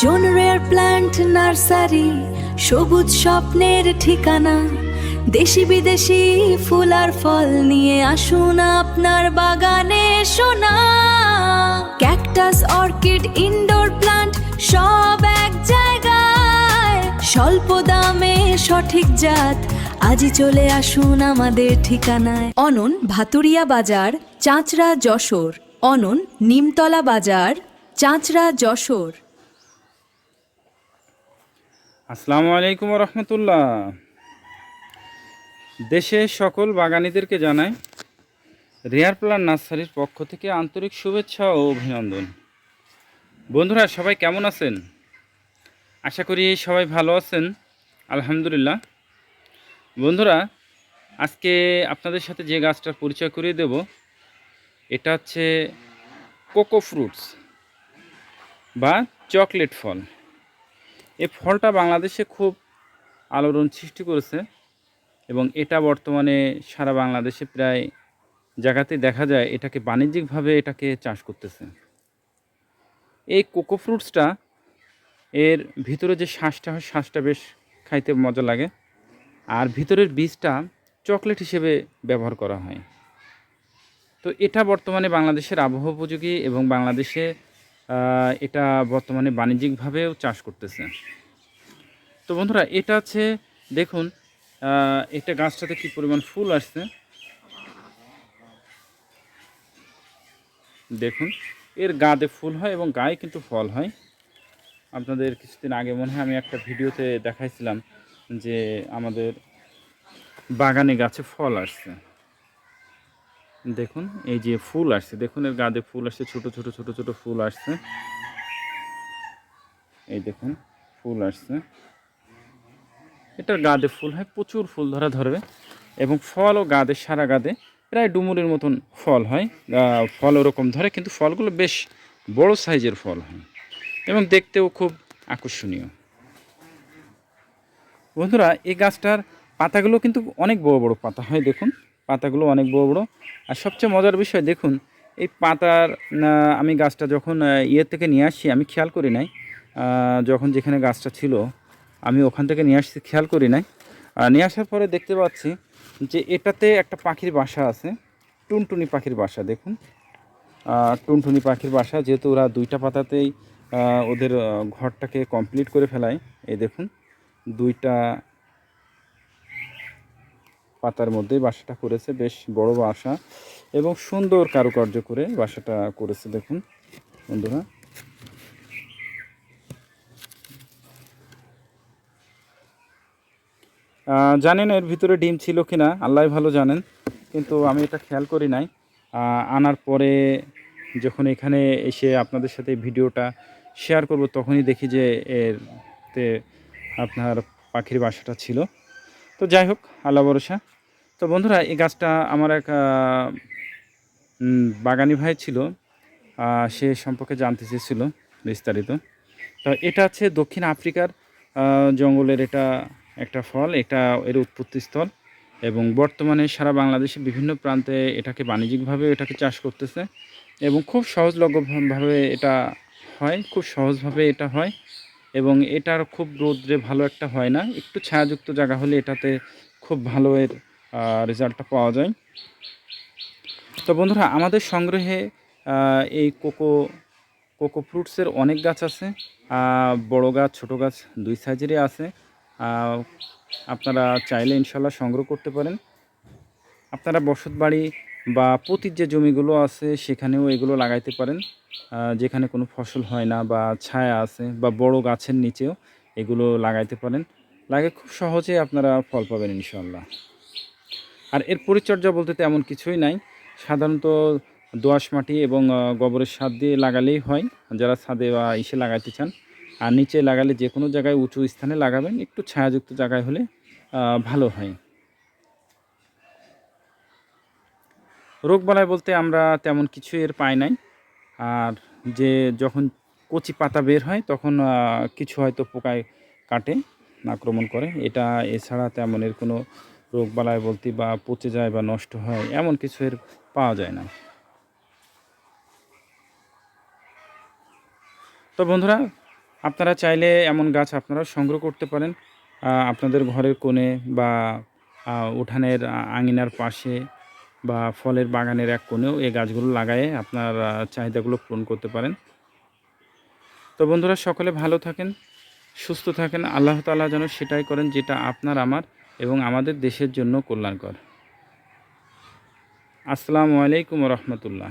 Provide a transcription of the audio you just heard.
জন rare plant nursery, সবুজ স্বপ্নের ঠিকানা। দেশি বিদেশি ফুল আর ফল নিয়ে আসুন আপনার বাগানে সোনা। ক্যাকটাস, অর্কিড, ইনডোর প্ল্যান্ট সব এক জায়গায়। স্বল্প দামে সঠিক জাত, আজই চলে আসুন আমাদের ঠিকানায়। অনন, ভাতুরিয়া বাজার, চাঁচড়া, যশোর। অনন, নিমতলা বাজার, চাঁচড়া, যশোর। আসসালামু আলাইকুম রহমতুল্লাহ। দেশের সকল বাগানীদেরকে জানাই রেয়ার প্ল্যান্ট নার্সারির পক্ষ থেকে আন্তরিক শুভেচ্ছা ও অভিনন্দন। বন্ধুরা সবাই কেমন আছেন? আশা করি সবাই ভালো আছেন, আলহামদুলিল্লাহ। বন্ধুরা, আজকে আপনাদের সাথে যে গাছটার পরিচয় করিয়ে দেব, এটা হচ্ছে কোকো ফ্রুটস বা চকলেট ফল। এই ফলটা বাংলাদেশে খুব আলোড়ন সৃষ্টি করেছে এবং এটা বর্তমানে সারা বাংলাদেশে প্রায় জায়গাতে দেখা যায় এটাকে বাণিজ্যিকভাবে এটাকে চাষ করতেছে। এই কোকো ফ্রুটসটা, এর ভিতরে যে শ্বাসটা হয়, শ্বাসটা বেশ খাইতে মজা লাগে, আর ভিতরের বীজটা চকলেট হিসেবে ব্যবহার করা হয়। তো এটা বর্তমানে বাংলাদেশের আবহাওয়া উপযোগী এবং বাংলাদেশে এটা বর্তমানে বাণিজ্যিকভাবেও চাষ করতেছে। তো বন্ধুরা, এটা হচ্ছে দেখুন, এটা গাছটাতে কী পরিমাণ ফুল আসছে দেখুন। এর গায়ে ফুল হয় এবং গায়ে কিন্তু ফল হয়। আপনাদের কিছুদিন আগে মনে হয় আমি একটা ভিডিওতে দেখাইছিলাম যে আমাদের বাগানে গাছে ফল আসছে। দেখুন এই যে ফুল আসছে, দেখুন এর গায়ে ফুল আসছে, ছোট ছোট ছোট ছোট ফুল আসছে। এই দেখুন ফুল আসছে, এটার গায়ে ফুল হয়, প্রচুর ফুল ধরবে এবং ফলও গায়ে, সারা গায়ে প্রায় ডুমুরের মতন ফল হয়। ফল ওরকম ধরে, কিন্তু ফলগুলো বেশ বড় সাইজের ফল হয় এবং দেখতেও খুব আকর্ষণীয়। বন্ধুরা, এই গাছটার পাতাগুলো কিন্তু অনেক বড় বড় পাতা হয়, দেখুন পাতাগুলো অনেক বড় বড়। আর সবচেয়ে মজার বিষয় দেখুন, এই পাতার আমি গাছটা যখন ইয়ে থেকে নিয়ে আসি, আমি খেয়াল করি নাই, যখন যেখানে গাছটা ছিল আমি ওখান থেকে নিয়ে আসছি, খেয়াল করি নাই। নিয়ে আসার পরে দেখতে পাচ্ছি যে এটাতে একটা পাখির বাসা আছে, টুনটুনি পাখির বাসা। দেখুন টুনটুনি পাখির বাসা, যেহেতু ওরা দুইটা পাতাতেই ওদের ঘরটাকে কমপ্লিট করে ফেলায়। এই দেখুন দুইটা পাতার মধ্যেই বাসাটা করেছে, বেশ বড় বাসা এবং সুন্দর কারুকার্য করে বাসাটা করেছে। দেখুন বন্ধুরা, জানেন এর ভিতরে ডিম ছিল কিনা, আল্লাহ ভালো জানেন, কিন্তু আমি এটা খেয়াল করি নাই। আনার পরে যখন এখানে এসে আপনাদের সাথে ভিডিওটা শেয়ার করব, তখনই দেখি যে এরতে আপনার পাখির বাসাটা ছিল। তো যাই হোক, আল্লাহ ভরসা। তো বন্ধুরা, এই গাছটা আমার এক বাগানি ভাই ছিল, সে সম্পর্কে জানতে চেয়েছিল বিস্তারিত। তো এটা হচ্ছে দক্ষিণ আফ্রিকার জঙ্গলের এটা একটা ফল, এটা এর উৎপত্তিস্থল এবং বর্তমানে সারা বাংলাদেশে বিভিন্ন প্রান্তে এটাকে বাণিজ্যিকভাবে এটাকে চাষ করতেছে এবং খুব সহজলভ্যভাবে এটা হয়, খুব সহজভাবে এটা হয় এবং এটার খুব রৌদ্রে ভালো একটা হয় না, একটু ছায়াযুক্ত জায়গা হলে এটাতে খুব ভালো এর রেজাল্টটা পাওয়া যায়। তো বন্ধুরা, আমাদের সংগ্রহে এই কোকো ফ্রুটসের অনেক গাছ আছে, বড় গাছ ছোট গাছ দুই সাইজেরই আছে। আপনারা চাইলে ইনশাল্লাহ সংগ্রহ করতে পারেন। আপনারা বসতবাড়ি বা পতির যে জমিগুলো আছে সেখানেও এগুলো লাগাইতে পারেন, যেখানে কোনো ফসল হয় না বা ছায়া আছে, বা বড় গাছের নিচেও এগুলো লাগাইতে পারেন। লাগিয়ে খুব সহজে আপনারা ফল পাবেন ইনশাল্লাহ। আর এর পরিচর্যা বলতে তেমন কিছুই নাই, সাধারণত দোআঁশ মাটি এবং গোবরের সার দিয়ে লাগালেই হয়, যারা ছাদে বা ইসে লাগাইতে চান। আর নিচে লাগালে যে কোনো জায়গায় উঁচু স্থানে লাগাবেন, একটু ছায়াযুক্ত জায়গায় হলে ভালো হয়। রোগবালাই বলতে আমরা তেমন কিছু এর পাই নাই। আর যে যখন কচি পাতা বের হয় তখন কিছু হয়তো পোকায় কাটে, আক্রমণ করে, এটা এছাড়া তেমন এর কোনো রোগবালাই বলতে বা পচে যায় বা নষ্ট হয় এমন কিছু এর পাওয়া যায় না। তো বন্ধুরা, আপনারা চাইলে এমন গাছ আপনারা সংগ্রহ করতে পারেন আপনাদের ঘরের কোণে বা উঠানের আঙিনার পাশে বা ফলের বাগানের এক কোণেও এই গাছগুলো লাগায়ে আপনার চাহিদাগুলো পূরণ করতে পারেন। তো বন্ধুরা, সকলে ভালো থাকেন, সুস্থ থাকেন। আল্লাহ তাআলা যেন সেটাই করেন যেটা আপনার, আমার এবং আমাদের দেশের জন্য কল্যাণকর। আসসালামু আলাইকুম ওয়া রাহমাতুল্লাহ।